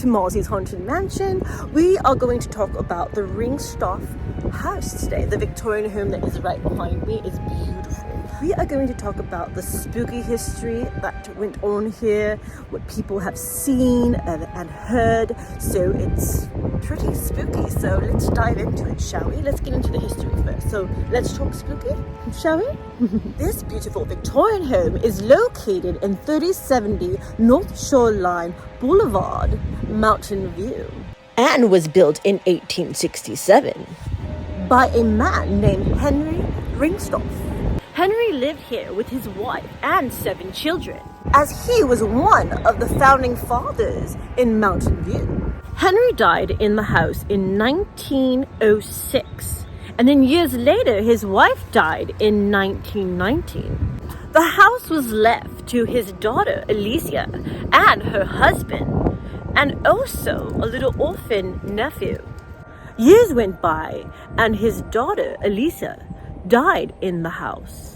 Marcy's Haunted Mansion. We are going to talk about the Rengstorff house today. The Victorian home that is right behind me is beautiful. We are going to talk about the spooky history that went on here, what people have seen and heard. So it's pretty spooky. So let's dive into it, shall we? Let's get into the history first. So let's talk spooky, shall we? This beautiful Victorian home is located in 3070 North Shoreline Boulevard, Mountain View, and was built in 1867 by a man named Henry Rengstorff. Henry lived here with his wife and 7 children, as he was one of the founding fathers in Mountain View. Henry died in the house in 1906, and then years later his wife died in 1919. The house was left to his daughter Alicia and her husband, and also a little orphan nephew. Years went by, and his daughter Alicia died in the house.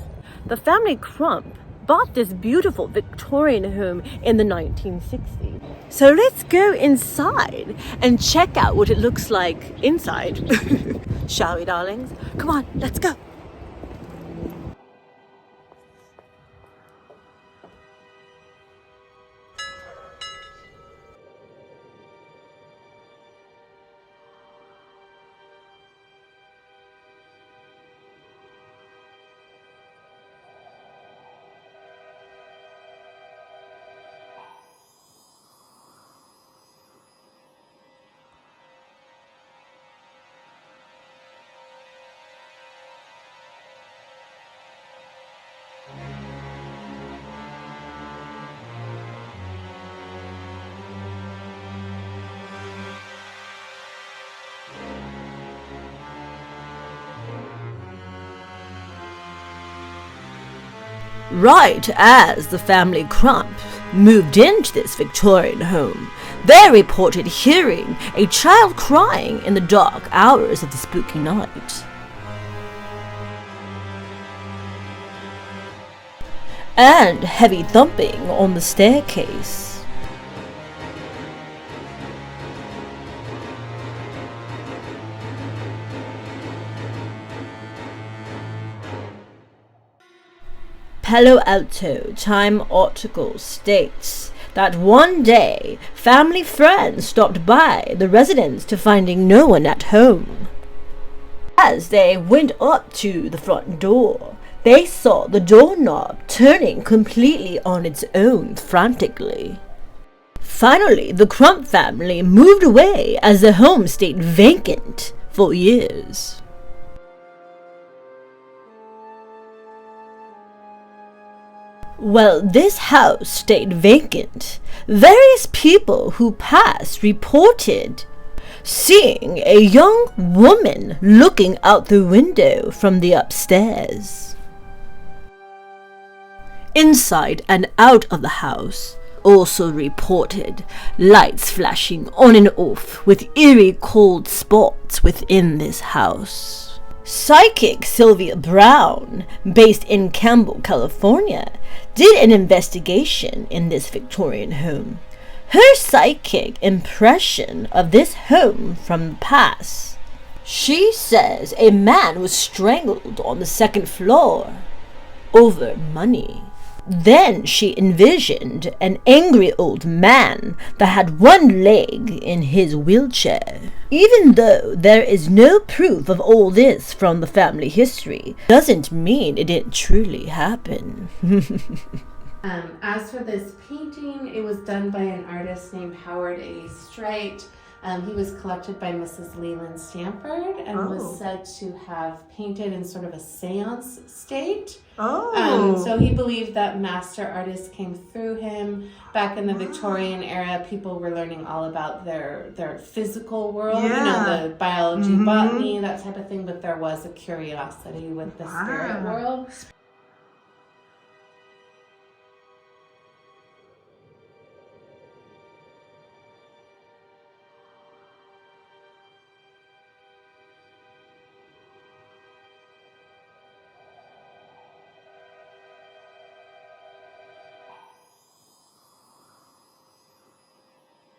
The family Crump bought this beautiful Victorian home in the 1960s. So let's go inside and check out what it looks like inside. Shall we, darlings? Come on, let's go. Right as the family Crump moved into this Victorian home, they reported hearing a child crying in the dark hours of the spooky night. And heavy thumping on the staircase. Palo Alto Time article states that one day family friends stopped by the residence to finding no one at home. As they went up to the front door, they saw the doorknob turning completely on its own frantically. Finally, the Crump family moved away as the home stayed vacant for years. Well, this house stayed vacant. Various people who passed reported seeing a young woman looking out the window from the upstairs. Inside and out of the house also reported lights flashing on and off with eerie cold spots within this house. Psychic Sylvia Brown, based in Campbell, California, did an investigation in this Victorian home. Her psychic impression of this home from the past. She says a man was strangled on the 2nd floor over money. Then she envisioned an angry old man that had one leg in his wheelchair. Even though there is no proof of all this from the family history, doesn't mean it didn't truly happen. As for this painting, it was done by an artist named Howard A. Strite. He was collected by Mrs. Leland Stanford and was said to have painted in sort of a seance state. So he believed that master artists came through him. Back in the Victorian era, people were learning all about their physical world, the biology, botany, that type of thing, but there was a curiosity with the spirit world.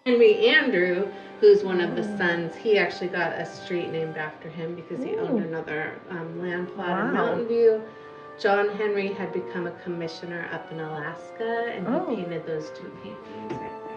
Henry Andrew, who's one of the sons, he actually got a street named after him because he owned another land plot in Mountain View. John Henry had become a commissioner up in Alaska, and he painted those two paintings right there.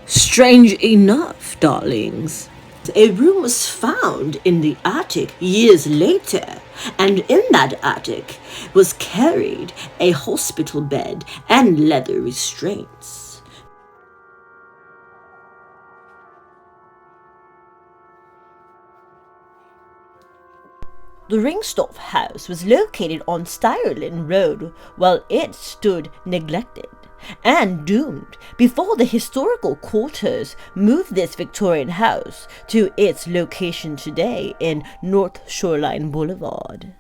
Strange enough, darlings, a room was found in the attic years later, and in that attic was carried a hospital bed and leather restraints. The Rengstorff house was located on Styerlin Road while it stood neglected and doomed before the historical quarters moved this Victorian house to its location today in North Shoreline Boulevard.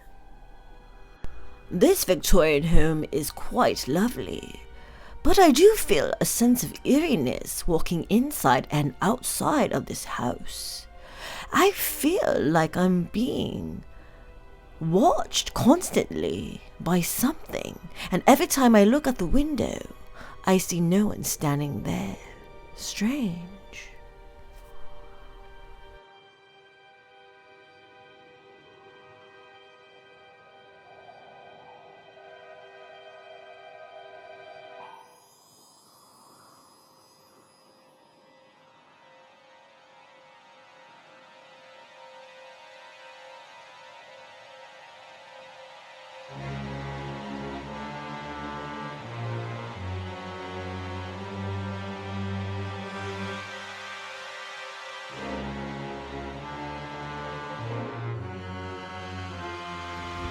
This Victorian home is quite lovely, but I do feel a sense of eeriness walking inside and outside of this house. I feel like I'm being watched constantly by something, and every time I look at the window, I see no one standing there. Strange.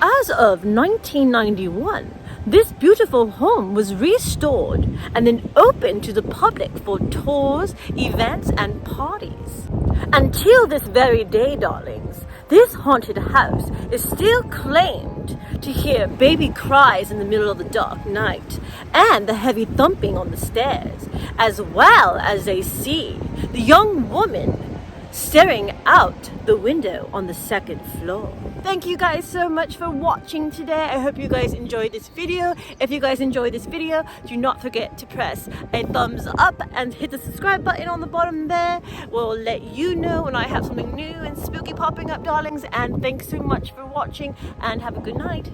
As of 1991, this beautiful home was restored and then opened to the public for tours, events, and parties. Until this very day, darlings, this haunted house is still claimed to hear baby cries in the middle of the dark night and the heavy thumping on the stairs, as well as they see the young woman staring out the window on the second floor. Thank you guys so much for watching today. I hope you guys enjoyed this video. If you guys enjoyed this video, do not forget to press a thumbs up and hit the subscribe button on the bottom there. We'll let you know when I have something new and spooky popping up, darlings. And thanks so much for watching and have a good night.